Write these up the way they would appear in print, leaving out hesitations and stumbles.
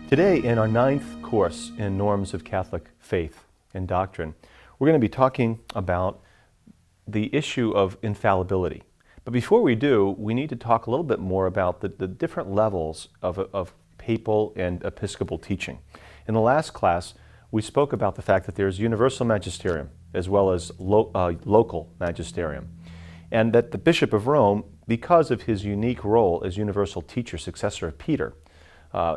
Today, in our 9th course in Norms of Catholic Faith and Doctrine, we're going to be talking about the issue of infallibility. But before we do, we need to talk a little bit more about the different levels of papal and episcopal teaching. In the last class, we spoke about the fact that there's universal magisterium as well as local magisterium, and that the Bishop of Rome, because of his unique role as universal teacher, successor of Peter,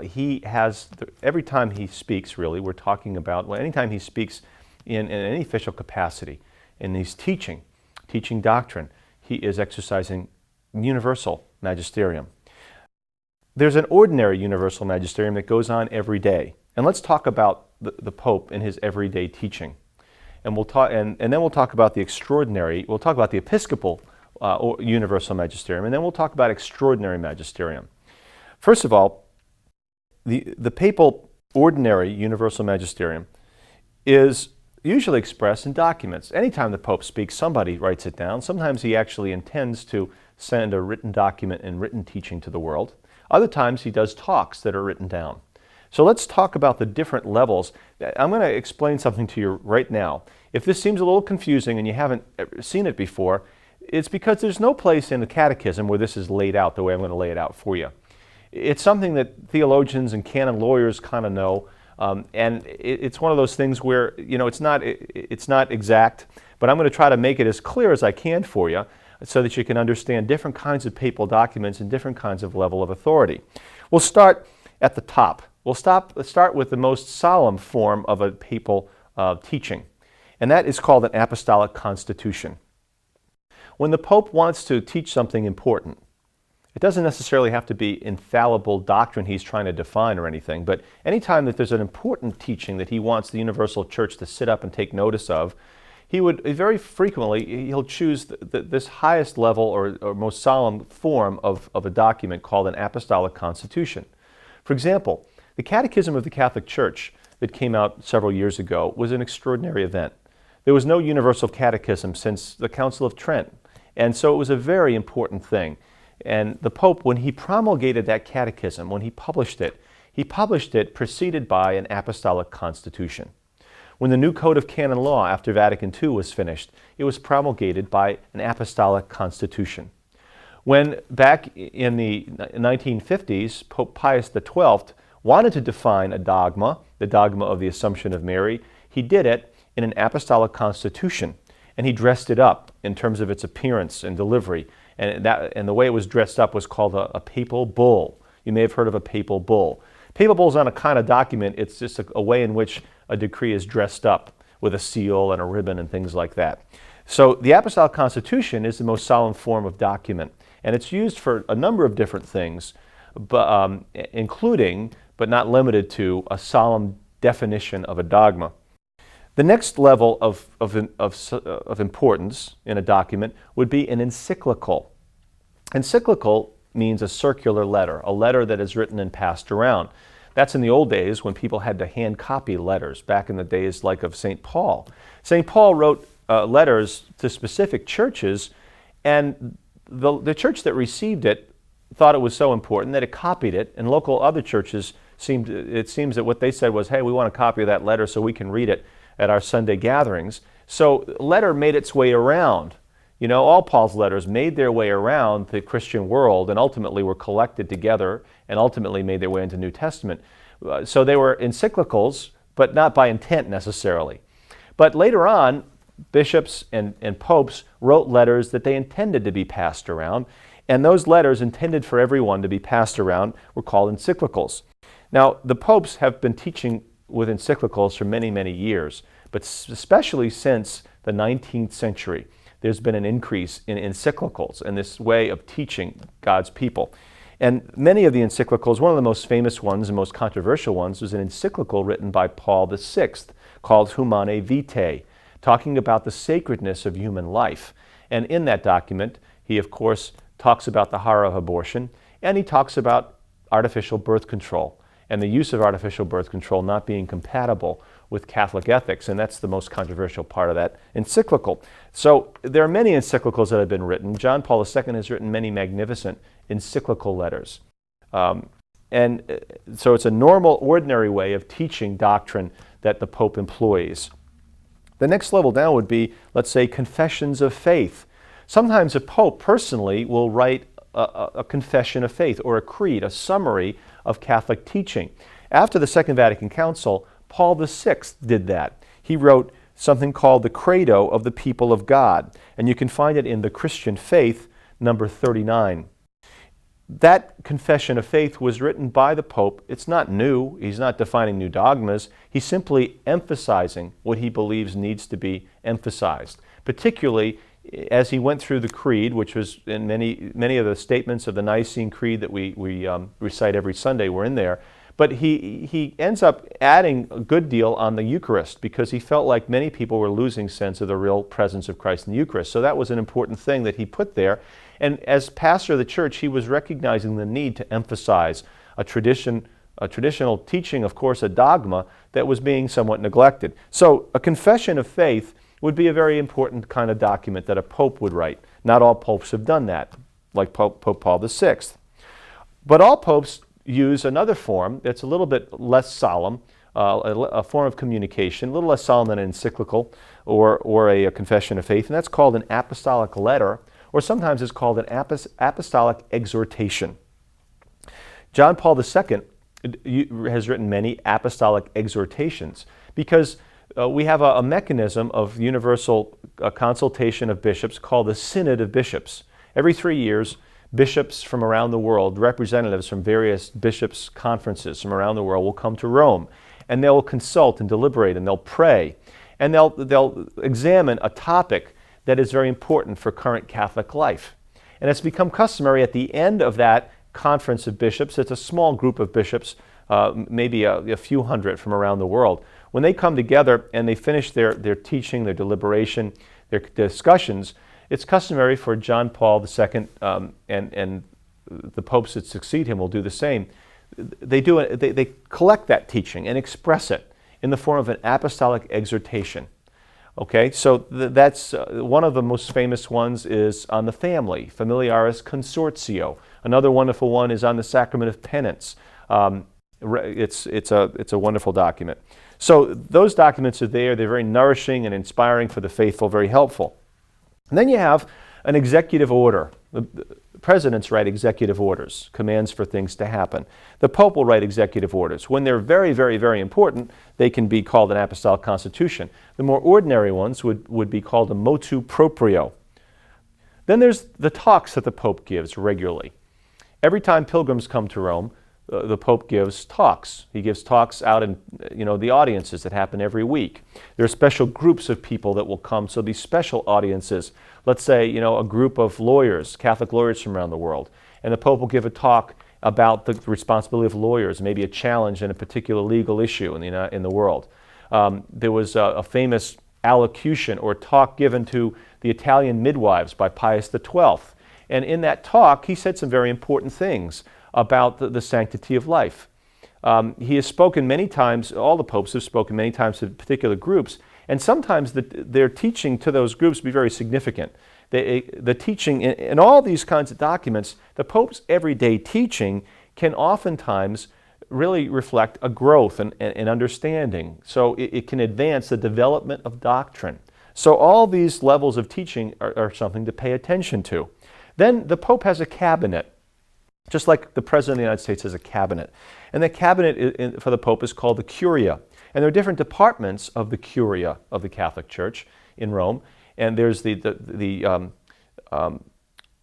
he has, every time he speaks, really, we're talking about, well, anytime he speaks in any official capacity, and he's teaching doctrine, he is exercising universal magisterium. There's an ordinary universal magisterium that goes on every day. And let's talk about the Pope and his everyday teaching. And we'll talk, and then we'll talk about the extraordinary, we'll talk about the Episcopal universal magisterium, and then we'll talk about extraordinary magisterium. First of all, the papal ordinary universal magisterium is usually expressed in documents. Anytime the Pope speaks, somebody writes it down. Sometimes he actually intends to send a written document and written teaching to the world. Other times he does talks that are written down. So let's talk about the different levels. I'm going to explain something to you right now. If this seems a little confusing and you haven't seen it before, it's because there's no place in the Catechism where this is laid out the way I'm going to lay it out for you. It's something that theologians and canon lawyers kind of know, and it's one of those things where, you know, it's not exact, but I'm going to try to make it as clear as I can for you so that you can understand different kinds of papal documents and different kinds of level of authority. We'll start at the top. We'll start with the most solemn form of a papal teaching, and that is called an apostolic constitution. When the Pope wants to teach something important, it doesn't necessarily have to be infallible doctrine he's trying to define or anything, but anytime that there's an important teaching that he wants the universal church to sit up and take notice of, he would very frequently, he'll choose this highest level or most solemn form of a document called an apostolic constitution. For example, the Catechism of the Catholic Church that came out several years ago was an extraordinary event. There was no universal catechism since the Council of Trent, and so it was a very important thing. And the Pope, when he promulgated that catechism, when he published it preceded by an apostolic constitution. When the new Code of Canon Law after Vatican II was finished, it was promulgated by an apostolic constitution. When back in the 1950s, Pope Pius XII wanted to define a dogma, the dogma of the Assumption of Mary, he did it in an apostolic constitution, and he dressed it up in terms of its appearance and delivery. And the way it was dressed up was called a papal bull. You may have heard of a papal bull. Papal bull is not a kind of document. It's just a way in which a decree is dressed up with a seal and a ribbon and things like that. So the Apostolic Constitution is the most solemn form of document. And it's used for a number of different things, but, including, but not limited to, a solemn definition of a dogma. The next level of importance in a document would be an encyclical. Encyclical means a circular letter, a letter that is written and passed around. That's in the old days when people had to hand copy letters, back in the days like of St. Paul. St. Paul wrote letters to specific churches, and the church that received it thought it was so important that it copied it, and local other churches it seems that what they said was, hey, we want a copy of that letter so we can read it at our Sunday gatherings. So the letter made its way around. You know, all Paul's letters made their way around the Christian world and ultimately were collected together and ultimately made their way into New Testament. So they were encyclicals, but not by intent necessarily. But later on, bishops and popes wrote letters that they intended to be passed around, and those letters intended for everyone to be passed around were called encyclicals. Now, the popes have been teaching with encyclicals for many, many years, but especially since the 19th century, there's been an increase in encyclicals and this way of teaching God's people. And many of the encyclicals, one of the most famous ones and most controversial ones, was an encyclical written by Paul VI called Humanae Vitae, talking about the sacredness of human life. And in that document, he, of course, talks about the horror of abortion, and he talks about artificial birth control and the use of artificial birth control not being compatible with Catholic ethics, and that's the most controversial part of that encyclical. So there are many encyclicals that have been written. John Paul II has written many magnificent encyclical letters. so it's a normal, ordinary way of teaching doctrine that the Pope employs. The next level down would be, let's say, confessions of faith. Sometimes a Pope personally will write a confession of faith or a creed, a summary of Catholic teaching. After the Second Vatican Council, Paul VI did that. He wrote something called the Credo of the People of God, and you can find it in the Christian Faith, number 39. That confession of faith was written by the Pope. It's not new. He's not defining new dogmas. He's simply emphasizing what he believes needs to be emphasized, particularly as he went through the Creed, which was in many of the statements of the Nicene Creed that we recite every Sunday were in there. But he ends up adding a good deal on the Eucharist because he felt like many people were losing sense of the real presence of Christ in the Eucharist. So that was an important thing that he put there. And as pastor of the church, he was recognizing the need to emphasize a traditional teaching, of course, a dogma that was being somewhat neglected. So a confession of faith would be a very important kind of document that a pope would write. Not all popes have done that, like Pope Paul VI. But all popes use another form that's a little bit less solemn, a form of communication, a little less solemn than an encyclical or a confession of faith, and that's called an apostolic letter, or sometimes it's called an apostolic exhortation. John Paul II has written many apostolic exhortations because we have a mechanism of universal consultation of bishops called the Synod of Bishops. Every 3 years, bishops from around the world, representatives from various bishops' conferences from around the world will come to Rome, and they'll consult and deliberate, and they'll pray, and they'll examine a topic that is very important for current Catholic life. And it's become customary at the end of that conference of bishops, it's a small group of bishops, maybe a few hundred from around the world. When they come together and they finish their teaching, their deliberation, their discussions, it's customary for John Paul II and the popes that succeed him will do the same. They collect that teaching and express it in the form of an apostolic exhortation. Okay, so that's one of the most famous ones is on the family, Familiaris Consortio. Another wonderful one is on the sacrament of penance. It's a wonderful document. So those documents are there. They're very nourishing and inspiring for the faithful, very helpful. And then you have an executive order. The presidents write executive orders, commands for things to happen. The Pope will write executive orders. When they're very, very, very important, they can be called an apostolic constitution. The more ordinary ones would be called a motu proprio. Then there's the talks that the Pope gives regularly. Every time pilgrims come to Rome, the Pope gives talks. He gives talks out in the audiences that happen every week. There are special groups of people that will come, so these special audiences, let's say a group of lawyers, Catholic lawyers from around the world, and the Pope will give a talk about the responsibility of lawyers, maybe a challenge in a particular legal issue in the world. There was a famous allocution or talk given to the Italian midwives by Pius XII, and in that talk he said some very important things about the sanctity of life. He has spoken many times, all the popes have spoken many times to particular groups, and sometimes their teaching to those groups be very significant. The teaching in all these kinds of documents, the Pope's everyday teaching can oftentimes really reflect a growth and understanding. So it can advance the development of doctrine. So all these levels of teaching are something to pay attention to. Then the Pope has a cabinet, just like the President of the United States has a cabinet. And the cabinet for the Pope is called the Curia. And there are different departments of the Curia of the Catholic Church in Rome. And there's the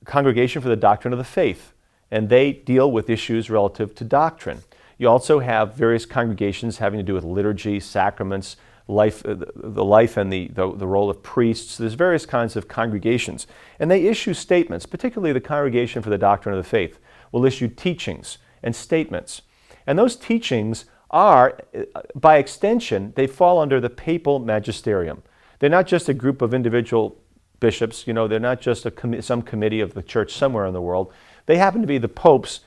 Congregation for the Doctrine of the Faith. And they deal with issues relative to doctrine. You also have various congregations having to do with liturgy, sacraments, life, the life and the role of priests. There's various kinds of congregations. And they issue statements, particularly the Congregation for the Doctrine of the Faith will issue teachings and statements. And those teachings are, by extension, they fall under the Papal Magisterium. They're not just a group of individual bishops, they're not just some committee of the church somewhere in the world. They happen to be the Pope's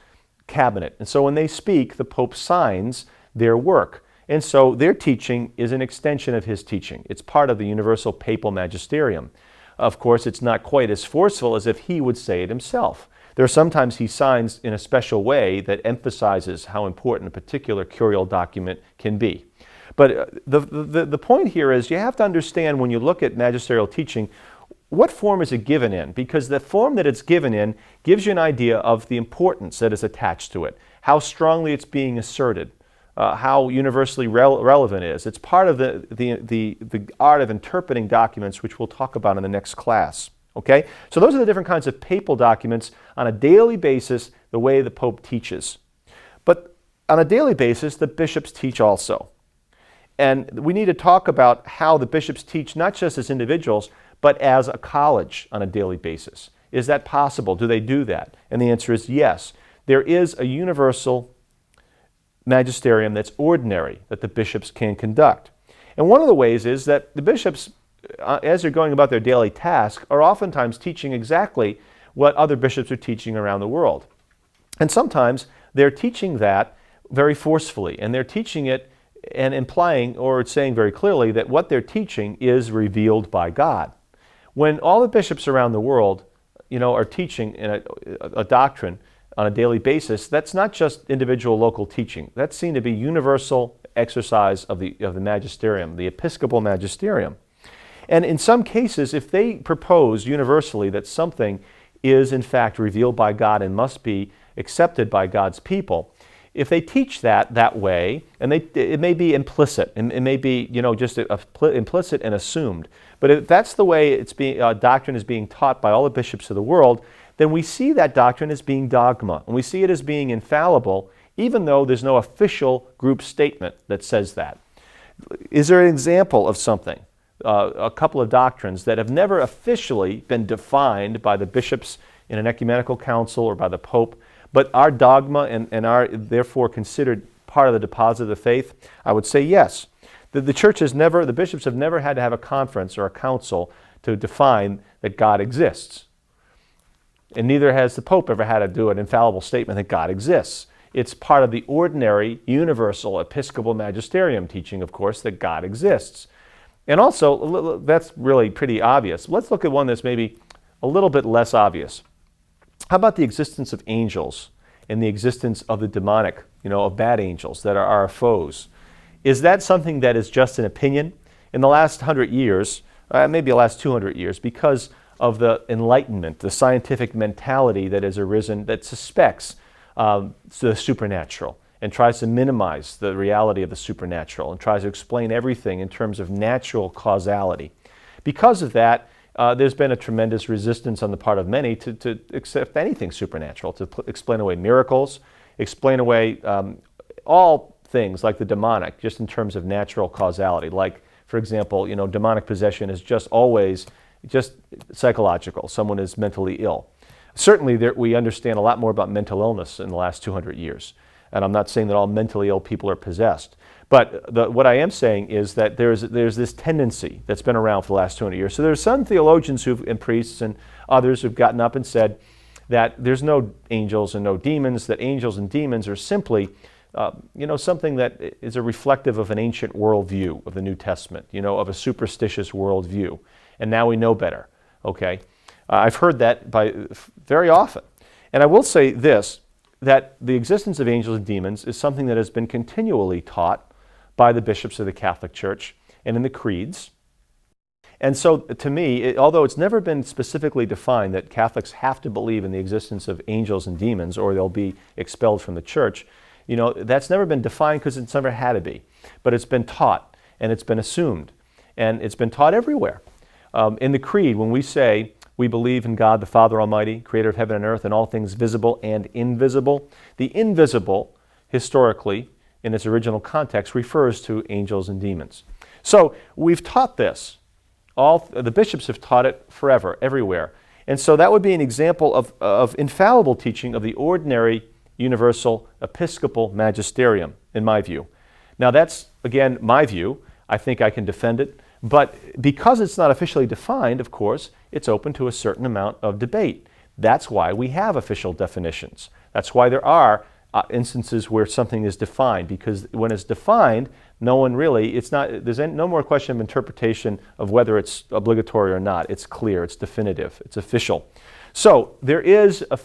cabinet. And so when they speak, the Pope signs their work. And so their teaching is an extension of his teaching. It's part of the universal Papal Magisterium. Of course, it's not quite as forceful as if he would say it himself. There are sometimes he signs in a special way that emphasizes how important a particular curial document can be. But the point here is you have to understand when you look at magisterial teaching, what form is it given in? Because the form that it's given in gives you an idea of the importance that is attached to it, how strongly it's being asserted, how universally relevant it is. It's part of the art of interpreting documents, which we'll talk about in the next class. Okay? So those are the different kinds of papal documents on a daily basis, the way the Pope teaches. But on a daily basis, the bishops teach also. And we need to talk about how the bishops teach not just as individuals, but as a college on a daily basis. Is that possible? Do they do that? And the answer is yes. There is a universal magisterium that's ordinary that the bishops can conduct. And one of the ways is that the bishops, as they're going about their daily task, are oftentimes teaching exactly what other bishops are teaching around the world. And sometimes they're teaching that very forcefully, and they're teaching it and implying or saying very clearly that what they're teaching is revealed by God. When all the bishops around the world, are teaching in a doctrine on a daily basis, that's not just individual local teaching. That's seen to be universal exercise of the magisterium, the Episcopal Magisterium. And in some cases, if they propose universally that something is in fact revealed by God and must be accepted by God's people, if they teach that way, and it may be implicit, and it may be just implicit and assumed, but if that's the way doctrine is being taught by all the bishops of the world, then we see that doctrine as being dogma, and we see it as being infallible, even though there's no official group statement that says that. Is there an example of something, a couple of doctrines that have never officially been defined by the bishops in an ecumenical council or by the Pope, but are dogma and are therefore considered part of the deposit of the faith? I would say yes. The bishops have never had to have a conference or a council to define that God exists. And neither has the Pope ever had to do an infallible statement that God exists. It's part of the ordinary, universal Episcopal Magisterium teaching, of course, that God exists. And also, that's really pretty obvious. Let's look at one that's maybe a little bit less obvious. How about the existence of angels and the existence of the demonic, of bad angels that are our foes? Is that something that is just an opinion? In the last 100 years, maybe the last 200 years, because of the Enlightenment, the scientific mentality that has arisen that suspects the supernatural and tries to minimize the reality of the supernatural and tries to explain everything in terms of natural causality. Because of that, there's been a tremendous resistance on the part of many to accept anything supernatural, to explain away miracles, explain away all things like the demonic, just in terms of natural causality. Like, for example, demonic possession is just always just psychological. Someone is mentally ill. Certainly, we understand a lot more about mental illness in the last 200 years. And I'm not saying that all mentally ill people are possessed. But what I am saying is that there's this tendency that's been around for the last 200 years. So there's some theologians and priests and others who've gotten up and said that there's no angels and no demons, that angels and demons are simply something that is a reflective of an ancient worldview of the New Testament, of a superstitious worldview. And now we know better, okay? I've heard that very often. And I will say this, that the existence of angels and demons is something that has been continually taught by the bishops of the Catholic Church and in the creeds. And so to me, although it's never been specifically defined that Catholics have to believe in the existence of angels and demons or they'll be expelled from the church, that's never been defined because it's never had to be. But it's been taught and it's been assumed and it's been taught everywhere. In the creed, when we say we believe in God the Father Almighty, creator of heaven and earth and all things visible and invisible, the invisible, historically, in its original context, refers to angels and demons. So we've taught this. The bishops have taught it forever, everywhere. And so that would be an example of infallible teaching of the ordinary, universal, Episcopal Magisterium, in my view. Now that's, again, my view. I think I can defend it. But because it's not officially defined, of course, it's open to a certain amount of debate. That's why we have official definitions. That's why there are instances where something is defined, because when it's defined, there's no more question of interpretation of whether it's obligatory or not. It's clear, it's definitive, it's official. So there is a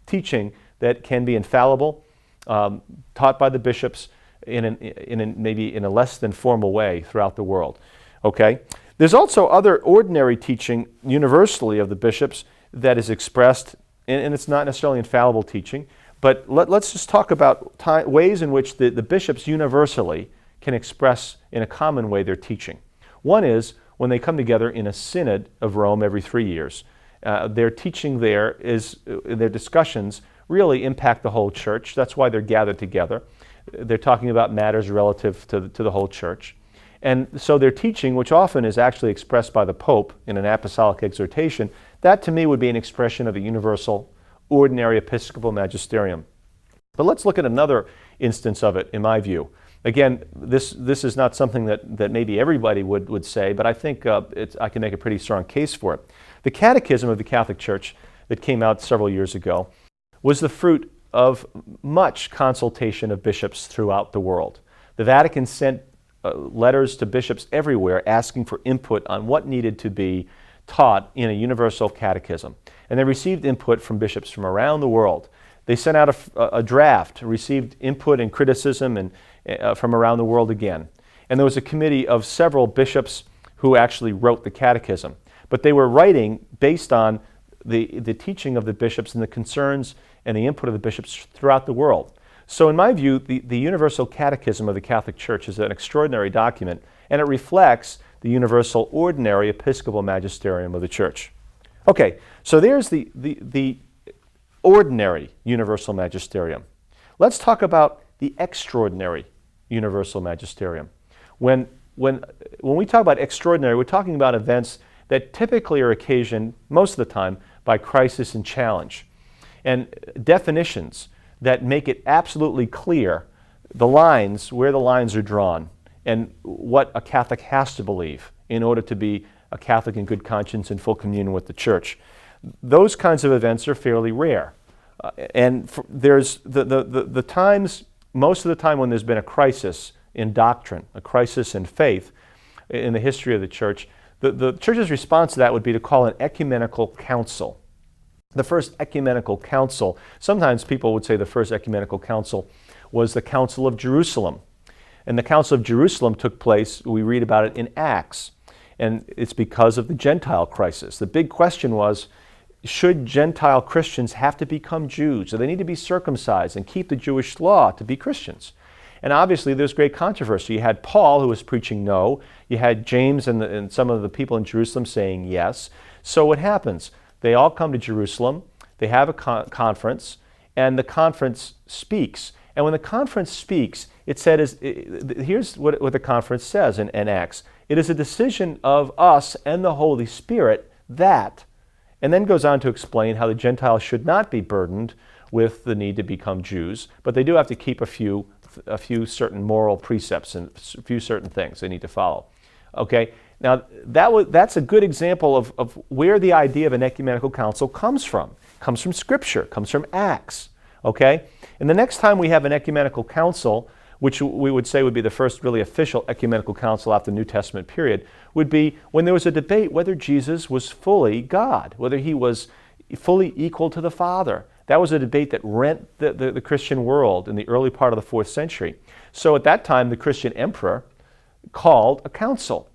teaching that can be infallible, taught by the bishops maybe in a less than formal way throughout the world. Okay? There's also other ordinary teaching universally of the bishops that is expressed, and it's not necessarily infallible teaching, but let's just talk about ways in which the bishops universally can express in a common way their teaching. One is when they come together in a synod of Rome every 3 years. Their teaching there their discussions really impact the whole church. That's why they're gathered together. They're talking about matters relative to the whole church. And so their teaching, which often is actually expressed by the Pope in an apostolic exhortation, that to me would be an expression of a universal, ordinary Episcopal Magisterium. But let's look at another instance of it, in my view. Again, this is not something that maybe everybody would say, but I think I can make a pretty strong case for it. The Catechism of the Catholic Church that came out several years ago was the fruit of much consultation of bishops throughout the world. The Vatican sent letters to bishops everywhere asking for input on what needed to be taught in a universal catechism. And they received input from bishops from around the world. They sent out a draft, received input and criticism and from around the world again. And there was a committee of several bishops who actually wrote the catechism. But they were writing based on the teaching of the bishops and the concerns and the input of the bishops throughout the world. So in my view, the Universal Catechism of the Catholic Church is an extraordinary document, and it reflects the universal ordinary Episcopal Magisterium of the Church. Okay, so there's the ordinary Universal Magisterium. Let's talk about the extraordinary Universal Magisterium. When we talk about extraordinary, we're talking about events that typically are occasioned, most of the time, by crisis and challenge, and definitions that make it absolutely clear where the lines are drawn, and what a Catholic has to believe in order to be a Catholic in good conscience and full communion with the Church. Those kinds of events are fairly rare. There's the times, most of the time when there's been a crisis in doctrine, a crisis in faith in the history of the Church, the Church's response to that would be to call an ecumenical council. The first ecumenical council, sometimes people would say the first ecumenical council was the Council of Jerusalem. And the Council of Jerusalem took place, we read about it in Acts, and it's because of the Gentile crisis. The big question was, should Gentile Christians have to become Jews? Do they need to be circumcised and keep the Jewish law to be Christians? And obviously there's great controversy. You had Paul who was preaching no. You had James and some of the people in Jerusalem saying yes. So what happens? They all come to Jerusalem. They have a conference, and the conference speaks. And when the conference speaks, it said, here's what the conference says in Acts. It is a decision of us and the Holy Spirit that, and then goes on to explain how the Gentiles should not be burdened with the need to become Jews, but they do have to keep a few certain moral precepts and a few certain things they need to follow. Okay, now that's a good example of where the idea of an ecumenical council comes from. It comes from Scripture, comes from Acts. Okay, and the next time we have an ecumenical council, which we would say would be the first really official ecumenical council after the New Testament period, would be when there was a debate whether Jesus was fully God, whether he was fully equal to the Father. That was a debate that rent the Christian world in the early part of the 4th century. So at that time, the Christian emperor called a council.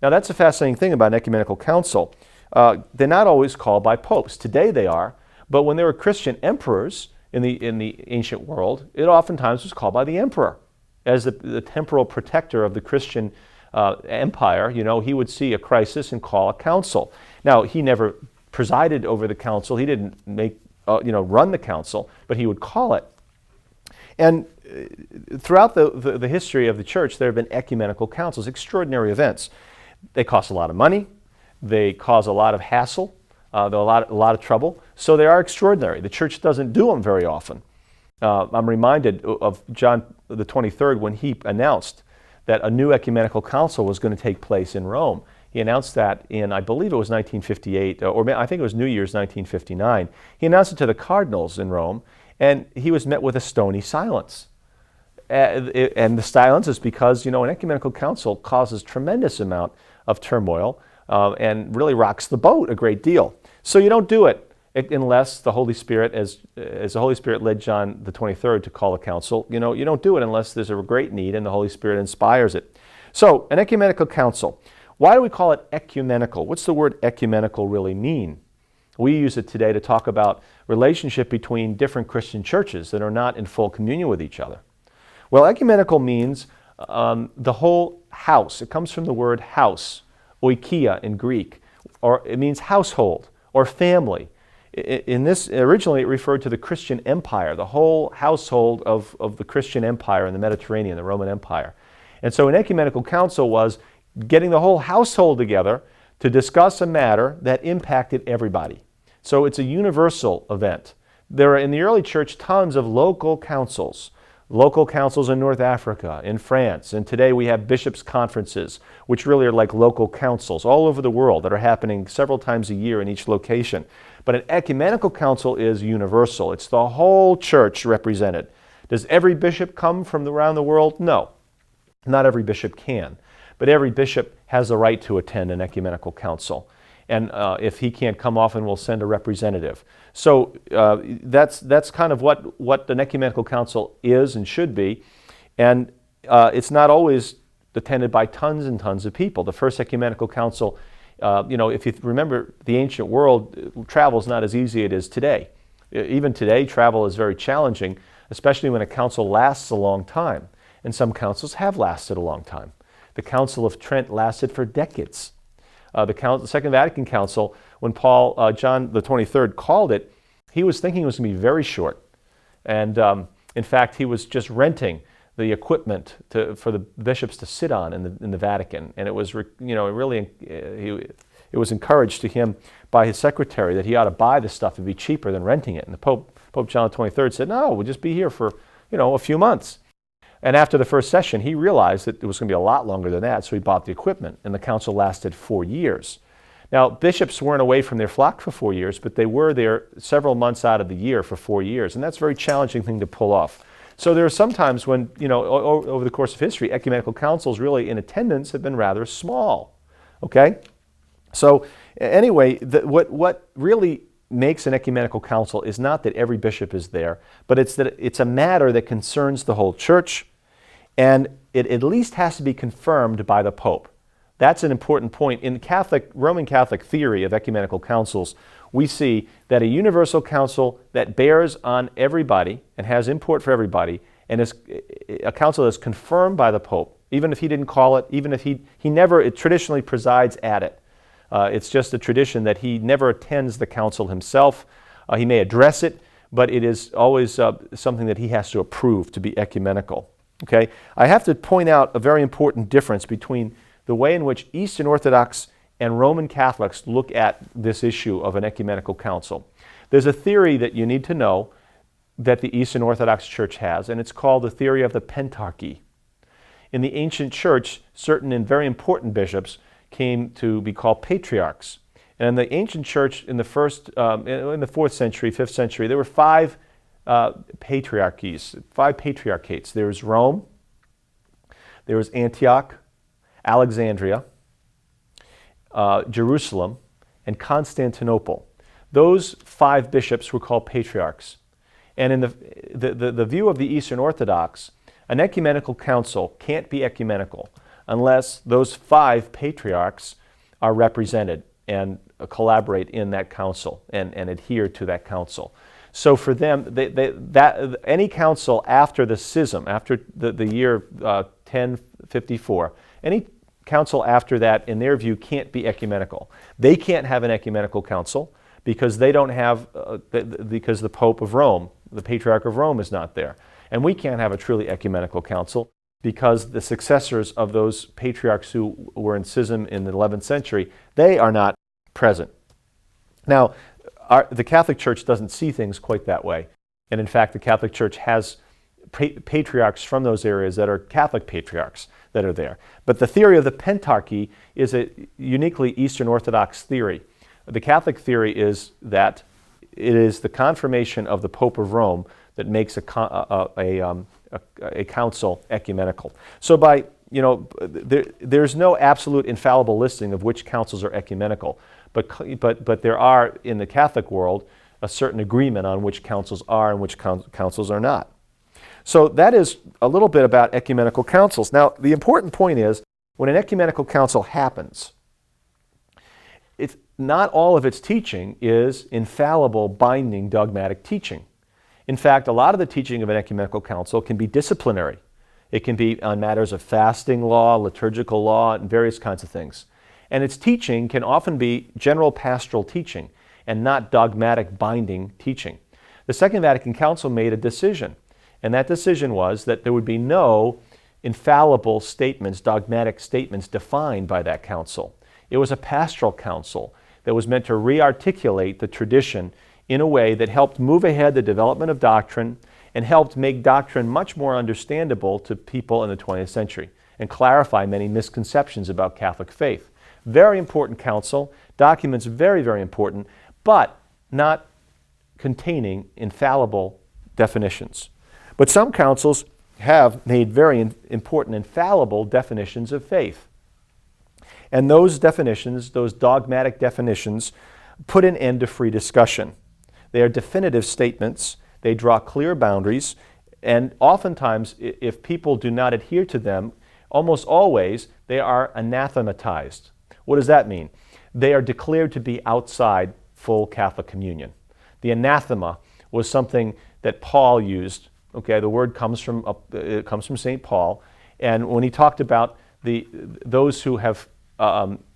Now that's a fascinating thing about an ecumenical council. They're not always called by popes. Today they are, but when there were Christian emperors in the ancient world, it oftentimes was called by the emperor as the temporal protector of the Christian empire. You know, he would see a crisis and call a council. Now he never presided over the council. He didn't run the council, but he would call it. And throughout the history of the Church, there have been ecumenical councils, extraordinary events. They cost a lot of money. They cause a lot of hassle. They're a lot of trouble. So they are extraordinary. The Church doesn't do them very often. I'm reminded of John the 23rd when he announced that a new ecumenical council was going to take place in Rome. He announced that in, I believe it was 1958, or I think it was New Year's 1959. He announced it to the cardinals in Rome, and he was met with a stony silence. And the silence is because, an ecumenical council causes tremendous amount of turmoil and really rocks the boat a great deal. So you don't do it unless the Holy Spirit, as the Holy Spirit led John the 23rd to call a council, you don't do it unless there's a great need and the Holy Spirit inspires it. So, an ecumenical council. Why do we call it ecumenical? What's the word ecumenical really mean? We use it today to talk about relationship between different Christian churches that are not in full communion with each other. Well, ecumenical means the whole house. It comes from the word house, oikia in Greek, or it means household or family. Originally it referred to the Christian Empire, the whole household of the Christian Empire in the Mediterranean, the Roman Empire. And so an ecumenical council was getting the whole household together to discuss a matter that impacted everybody. So it's a universal event. There are in the early church tons of local councils in North Africa, in France, and today we have bishops' conferences, which really are like local councils all over the world that are happening several times a year in each location. But an ecumenical council is universal. It's the whole church represented. Does every bishop come from around the world? No, not every bishop can. But every bishop has the right to attend an ecumenical council. And if he can't come often, we'll send a representative. So that's kind of what an ecumenical council is and should be. And it's not always attended by tons and tons of people. The first ecumenical council, if you remember the ancient world, travel is not as easy as it is today. Even today, travel is very challenging, especially when a council lasts a long time. And some councils have lasted a long time. The Council of Trent lasted for decades. The Second Vatican Council, when John the 23rd called it, he was thinking it was going to be very short. And in fact, he was just renting the equipment for the bishops to sit on in the Vatican. And it was, it was encouraged to him by his secretary that he ought to buy the stuff. It'd be cheaper than renting it. And the Pope John the 23rd said, no, we'll just be here for, a few months. And after the first session, he realized that it was going to be a lot longer than that, so he bought the equipment, and the council lasted 4 years. Now, bishops weren't away from their flock for 4 years, but they were there several months out of the year for 4 years, and that's a very challenging thing to pull off. So there are some times when, over the course of history, ecumenical councils really in attendance have been rather small, okay? So anyway, what really makes an ecumenical council is not that every bishop is there, but it's that it's a matter that concerns the whole church, and it at least has to be confirmed by the Pope. That's an important point. In Roman Catholic theory of ecumenical councils, we see that a universal council that bears on everybody and has import for everybody, and is a council that's confirmed by the Pope, even if he didn't call it, even if he never traditionally presides at it. It's just a tradition that he never attends the council himself. He may address it, but it is always something that he has to approve to be ecumenical. Okay? I have to point out a very important difference between the way in which Eastern Orthodox and Roman Catholics look at this issue of an ecumenical council. There's a theory that you need to know that the Eastern Orthodox Church has, and it's called the theory of the Pentarchy. In the ancient church, certain and very important bishops came to be called patriarchs. And in the ancient church in the 4th century, 5th century, there were 5 patriarchies, 5 patriarchates. There was Rome, there was Antioch, Alexandria, Jerusalem, and Constantinople. Those 5 bishops were called patriarchs. And in the view of the Eastern Orthodox, an ecumenical council can't be ecumenical unless those 5 patriarchs are represented and collaborate in that council and adhere to that council. So for them, any council after the schism, after the year 1054, any council after that, in their view, can't be ecumenical. They can't have an ecumenical council because they don't have, because the Pope of Rome, the Patriarch of Rome, is not there. And we can't have a truly ecumenical council because the successors of those patriarchs who were in schism in the 11th century, they are not present. Now, the Catholic Church doesn't see things quite that way. And in fact, the Catholic Church has patriarchs from those areas that are Catholic patriarchs that are there. But the theory of the Pentarchy is a uniquely Eastern Orthodox theory. The Catholic theory is that it is the confirmation of the Pope of Rome that makes a council ecumenical. So there's no absolute infallible listing of which councils are ecumenical, but there are in the Catholic world a certain agreement on which councils are and which councils are not. So that is a little bit about ecumenical councils. Now, the important point is, when an ecumenical council happens, not all of its teaching is infallible, binding, dogmatic teaching. In fact, a lot of the teaching of an ecumenical council can be disciplinary. It can be on matters of fasting law, liturgical law, and various kinds of things. And its teaching can often be general pastoral teaching and not dogmatic, binding teaching. The Second Vatican Council made a decision, and that decision was that there would be no infallible statements, dogmatic statements defined by that council. It was a pastoral council that was meant to re-articulate the tradition in a way that helped move ahead the development of doctrine and helped make doctrine much more understandable to people in the 20th century and clarify many misconceptions about Catholic faith. Very important council, documents very, very important, but not containing infallible definitions. But some councils have made very important infallible definitions of faith. And those definitions, those dogmatic definitions, put an end to free discussion. They are definitive statements. They draw clear boundaries. And oftentimes, if people do not adhere to them, almost always, they are anathematized. What does that mean? They are declared to be outside full Catholic communion. The anathema was something that Paul used. Okay, the word comes from St. Paul, and when he talked about those who have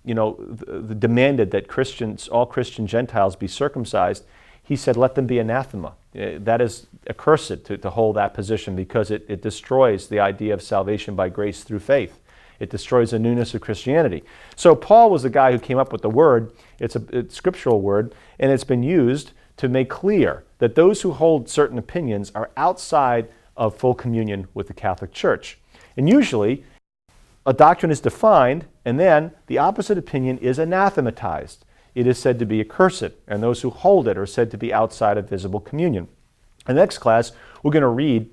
demanded that all Christian Gentiles be circumcised, he said, let them be anathema. That is accursed to hold that position, because it destroys the idea of salvation by grace through faith. It destroys the newness of Christianity. So Paul was the guy who came up with the word. It's a scriptural word, and it's been used to make clear that those who hold certain opinions are outside of full communion with the Catholic Church. And usually, a doctrine is defined, and then the opposite opinion is anathematized. It is said to be accursed, and those who hold it are said to be outside of visible communion. In the next class, we're going to read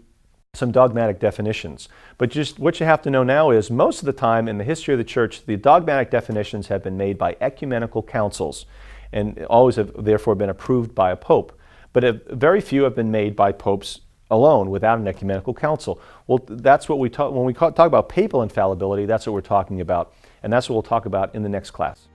some dogmatic definitions. But just what you have to know now is, most of the time in the history of the Church, the dogmatic definitions have been made by ecumenical councils, and always have therefore been approved by a pope. But very few have been made by popes alone, without an ecumenical council. Well, that's what we talk when we talk about papal infallibility. That's what we're talking about, and that's what we'll talk about in the next class.